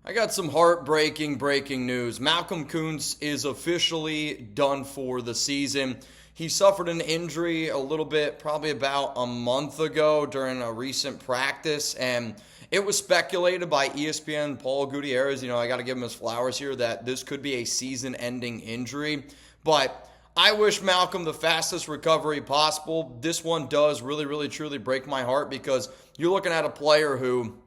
I got some heartbreaking breaking news. Malcolm Koonce is officially done for the season. He suffered an injury a little bit, probably about a month ago during a recent practice, and it was speculated by ESPN Paul Gutierrez. I got to give him his flowers here that this could be a season-ending injury, but I wish Malcolm the fastest recovery possible. This one does really, really, truly break my heart because you're looking at a player who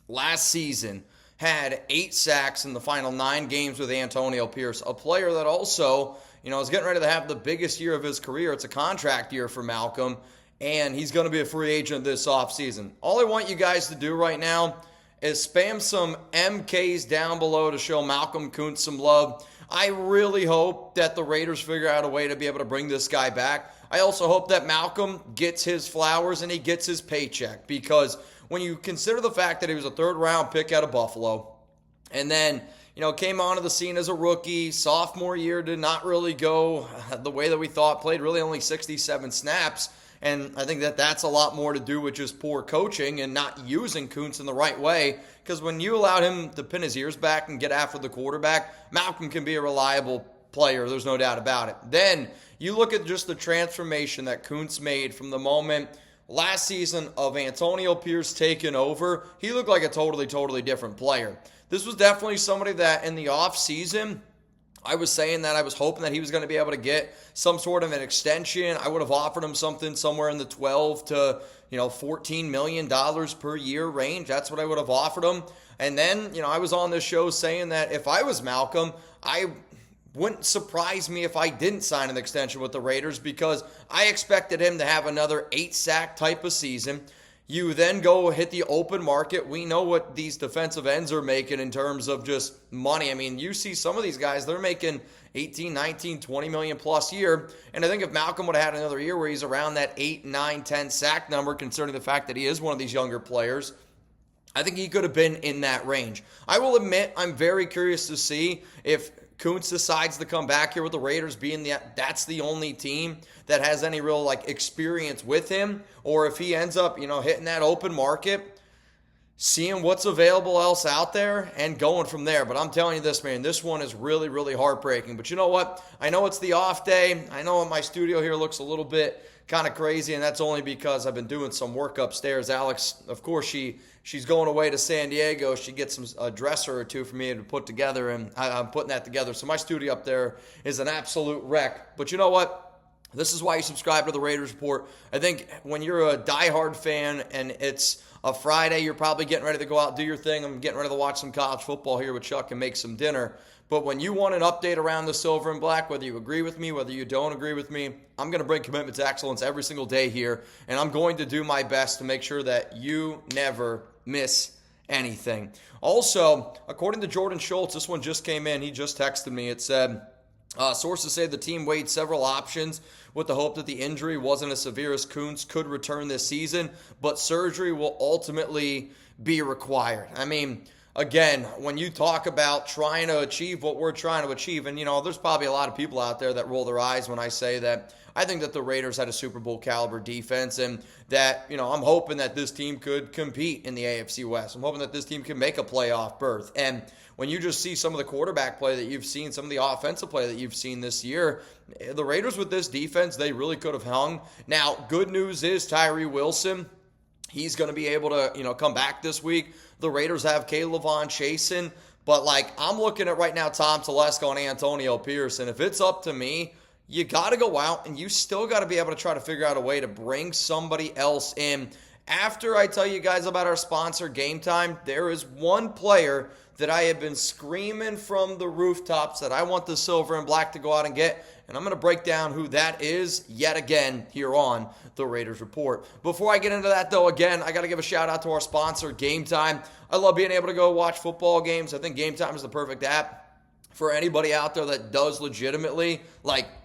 last season had 8 sacks in the final 9 games with Antonio Pierce, a player that also, is getting ready to have the biggest year of his career. It's a contract year for Malcolm, and he's going to be a free agent this offseason. All I want you guys to do right now is spam some MKs down below to show Malcolm Koonce some love. I really hope that the Raiders figure out a way to be able to bring this guy back. I also hope that Malcolm gets his flowers and he gets his paycheck, because when you consider the fact that he was a third-round pick out of Buffalo and then, came onto the scene as a rookie, sophomore year did not really go the way that we thought, played really only 67 snaps, and I think that that's a lot more to do with just poor coaching and not using Koonce in the right way, because when you allow him to pin his ears back and get after the quarterback, Malcolm can be a reliable player, there's no doubt about it. Then you look at just the transformation that Koonce made from the moment last season of Antonio Pierce taking over. He looked like a totally different player. This was definitely somebody that in the offseason, I was saying that I was hoping that he was going to be able to get some sort of an extension. I would have offered him something somewhere in the $12 to $14 million per year range. That's what I would have offered him. And then, I was on this show saying that if I was Malcolm, I wouldn't surprise me if I didn't sign an extension with the Raiders, because I expected him to have another 8-sack type of season. You then go hit the open market. We know what these defensive ends are making in terms of just money. I mean, you see some of these guys, they're making 18, 19, 20 million plus year. And I think if Malcolm would have had another year where he's around that 8, 9, 10 sack number, considering the fact that he is one of these younger players, I think he could have been in that range. I will admit, I'm very curious to see if Koonce decides to come back here with the Raiders, being that's the only team that has any real experience with him, or if he ends up hitting that open market, seeing what's available else out there and going from there. But I'm telling you this, man, this one is really heartbreaking. But you know what? I know it's the off day. I know my studio here looks a little bit kind of crazy, and that's only because I've been doing some work upstairs. Alex, of course, she's going away to San Diego. She gets a dresser or two for me to put together, and I'm putting that together. So my studio up there is an absolute wreck. But you know what? This is why you subscribe to the Raiders Report. I think when you're a diehard fan and it's a Friday, you're probably getting ready to go out and do your thing. I'm getting ready to watch some college football here with Chuck and make some dinner. But when you want an update around the silver and black, whether you agree with me, whether you don't agree with me, I'm going to bring commitment to excellence every single day here. And I'm going to do my best to make sure that you never miss anything. Also, according to Jordan Schultz, this one just came in. He just texted me. It said, sources say the team weighed several options with the hope that the injury wasn't as severe as Koonce could return this season, but surgery will ultimately be required. I mean, again, when you talk about trying to achieve what we're trying to achieve, and there's probably a lot of people out there that roll their eyes when I say that I think that the Raiders had a Super Bowl caliber defense, and that, I'm hoping that this team could compete in the AFC West. I'm hoping that this team can make a playoff berth. And when you just see some of the quarterback play that you've seen, some of the offensive play that you've seen this year, the Raiders with this defense, they really could have hung. Now, good news is Tyree Wilson, he's going to be able to, come back this week. The Raiders have K'Lavon Chasen, but I'm looking at right now Tom Telesco and Antonio Pierce, and if it's up to me, you got to go out and you still got to be able to try to figure out a way to bring somebody else in. After I tell you guys about our sponsor, Game Time, there is one player that I have been screaming from the rooftops that I want the silver and black to go out and get, and I'm going to break down who that is yet again here on the Raiders Report. Before I get into that, though, again, I got to give a shout-out to our sponsor, Game Time. I love being able to go watch football games. I think Game Time is the perfect app for anybody out there that does legitimately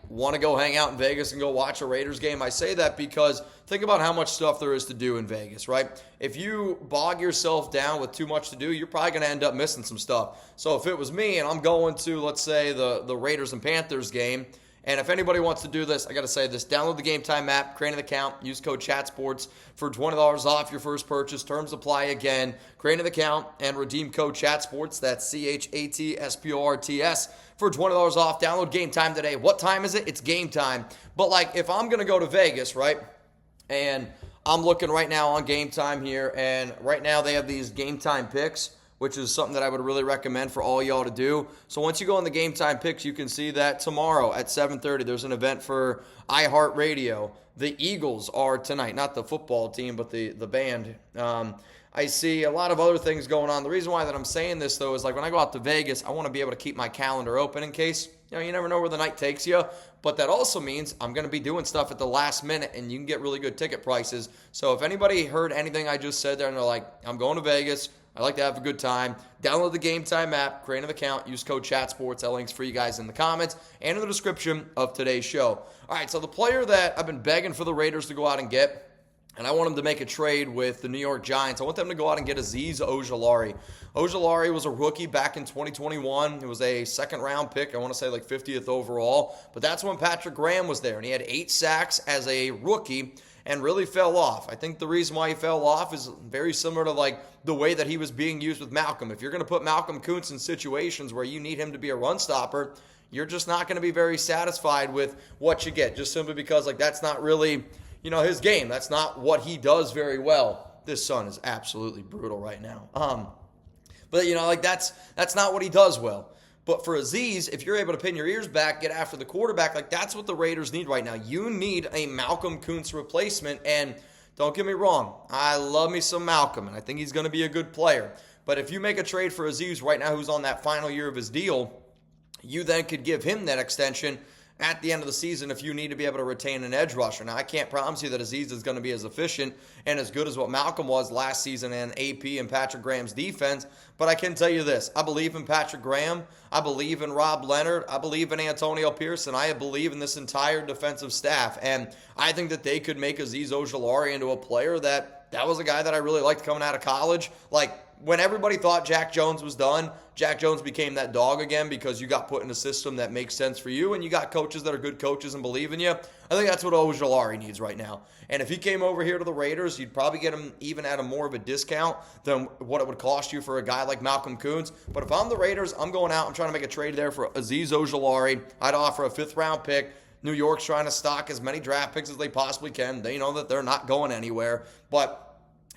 want to go hang out in Vegas and go watch a Raiders game. I say that because think about how much stuff there is to do in Vegas, right? If you bog yourself down with too much to do, you're probably going to end up missing some stuff. So if it was me and I'm going to, let's say, the Raiders and Panthers game, And if anybody wants to do this, I got to say this. Download the Game Time app, create an account, use code CHATSPORTS for $20 off your first purchase. Terms apply again. Create an account and redeem code CHATSPORTS. That's CHATSPORTS for $20 off. Download Game Time today. What time is it? It's game time. But like if I'm going to go to Vegas, right, and I'm looking right now on Game Time here, and right now they have these Game Time picks, which is something that I would really recommend for all y'all to do. So once you go on the Game Time picks, you can see that tomorrow at 7:30 there's an event for iHeartRadio. The Eagles are tonight, not the football team, but the band. I see a lot of other things going on. The reason why that I'm saying this, though, is like when I go out to Vegas, I want to be able to keep my calendar open in case, you never know where the night takes you. But that also means I'm going to be doing stuff at the last minute, and you can get really good ticket prices. So if anybody heard anything I just said there and they're like, I'm going to Vegas, I like to have a good time, download the Game Time app, create an account, use code CHATSPORTS. That link's for you guys in the comments and in the description of today's show. All right, so the player that I've been begging for the Raiders to go out and get, and I want them to make a trade with the New York Giants. I want them to go out and get Aziz Ojulari. Ojulari was a rookie back in 2021. It was a second-round pick. I want to say like 50th overall. But that's when Patrick Graham was there, and he had 8 sacks as a rookie and really fell off. I think the reason why he fell off is very similar to like the way that he was being used with Malcolm. If you're going to put Malcolm Koonce in situations where you need him to be a run stopper, you're just not going to be very satisfied with what you get, just simply because like that's not really his game. That's not what he does very well. This sun is absolutely brutal right now. But that's not what he does well. But for Aziz, if you're able to pin your ears back, get after the quarterback, like that's what the Raiders need right now. You need a Malcolm Koonce replacement. And don't get me wrong, I love me some Malcolm, and I think he's going to be a good player. But if you make a trade for Aziz right now, who's on that final year of his deal, you then could give him that extension at the end of the season if you need to be able to retain an edge rusher. Now, I can't promise you that Aziz is going to be as efficient and as good as what Malcolm was last season in AP and Patrick Graham's defense, but I can tell you this. I believe in Patrick Graham. I believe in Rob Leonard. I believe in Antonio Pearson. I believe in this entire defensive staff, and I think that they could make Aziz Ojulari into a player that was a guy that I really liked coming out of college. Like, when everybody thought Jack Jones was done, Jack Jones became that dog again because you got put in a system that makes sense for you and you got coaches that are good coaches and believe in you. I think that's what Ojulari needs right now. And if he came over here to the Raiders, you'd probably get him even at a more of a discount than what it would cost you for a guy like Malcolm Koonce. But if I'm the Raiders, I'm going out. I'm trying to make a trade there for Aziz Ojulari. I'd offer a 5th-round pick. New York's trying to stock as many draft picks as they possibly can. They know that they're not going anywhere. But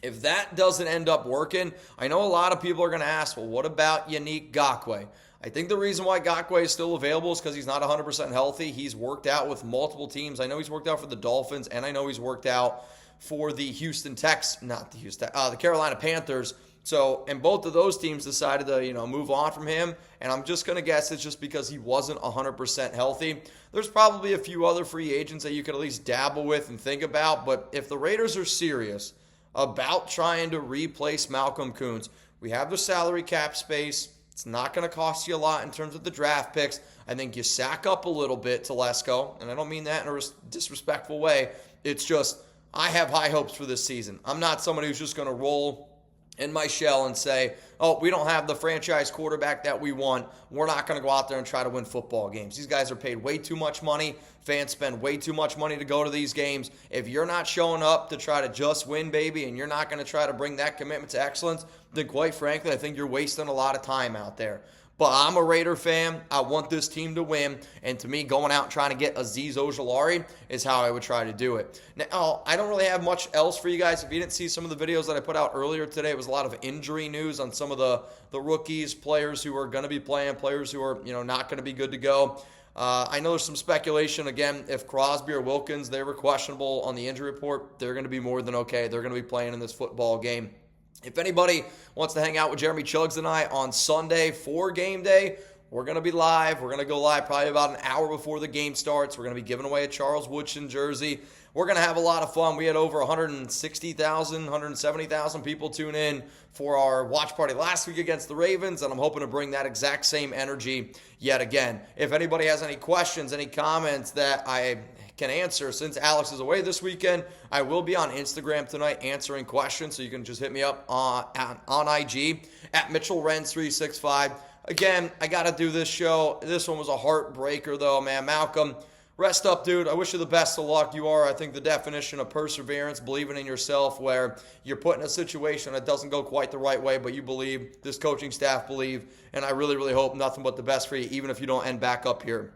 if that doesn't end up working, I know a lot of people are going to ask, well, what about Yannick Ngakoue? I think the reason why Ngakoue is still available is because he's not 100% healthy. He's worked out with multiple teams. I know he's worked out for the Dolphins, and I know he's worked out for the the Carolina Panthers. So, and both of those teams decided to, move on from him. And I'm just going to guess it's just because he wasn't 100% healthy. There's probably a few other free agents that you could at least dabble with and think about. But if the Raiders are serious about trying to replace Malcolm Koonce, we have the salary cap space. It's not going to cost you a lot in terms of the draft picks. I think you sack up a little bit, Telesco, and I don't mean that in a disrespectful way. It's just I have high hopes for this season. I'm not somebody who's just going to roll in my shell and say, oh, we don't have the franchise quarterback that we want. We're not going to go out there and try to win football games. These guys are paid way too much money. Fans spend way too much money to go to these games. If you're not showing up to try to just win, baby, and you're not going to try to bring that commitment to excellence, then quite frankly, I think you're wasting a lot of time out there. But I'm a Raider fan. I want this team to win. And to me, going out and trying to get Aziz Ojulari is how I would try to do it. Now, I don't really have much else for you guys. If you didn't see some of the videos that I put out earlier today, it was a lot of injury news on some of the rookies, players who are going to be playing, players who are not going to be good to go. I know there's some speculation. Again, if Crosby or Wilkins, they were questionable on the injury report, they're going to be more than okay. They're going to be playing in this football game. If anybody wants to hang out with Jeremy Chuggs and I on Sunday for game day, we're going to be live. We're going to go live probably about an hour before the game starts. We're going to be giving away a Charles Woodson jersey. We're going to have a lot of fun. We had over 160,000, 170,000 people tune in for our watch party last week against the Ravens, and I'm hoping to bring that exact same energy yet again. If anybody has any questions, any comments that I can answer, since Alex is away this weekend, I will be on Instagram tonight answering questions, so you can just hit me up on IG at Mitchell Renz 365. Again, I got to do this show. This one was a heartbreaker, though, man. Malcolm, Rest up, dude. I wish you the best of luck. You are, I think, the definition of perseverance, believing in yourself, where you're put in a situation that doesn't go quite the right way, but you believe, this coaching staff believe, and I really, really hope nothing but the best for you, even if you don't end back up here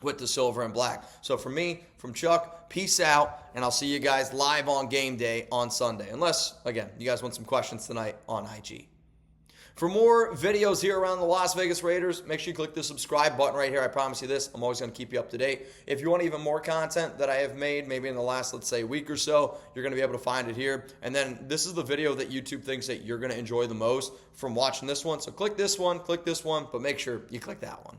with the silver and black. So from me, from Chuck, peace out, and I'll see you guys live on game day on Sunday. Unless, again, you guys want some questions tonight on IG. For more videos here around the Las Vegas Raiders, make sure you click the subscribe button right here. I promise you this, I'm always going to keep you up to date. If you want even more content that I have made, maybe in the last, let's say, week or so, you're going to be able to find it here. And then this is the video that YouTube thinks that you're going to enjoy the most from watching this one. So click this one, but make sure you click that one.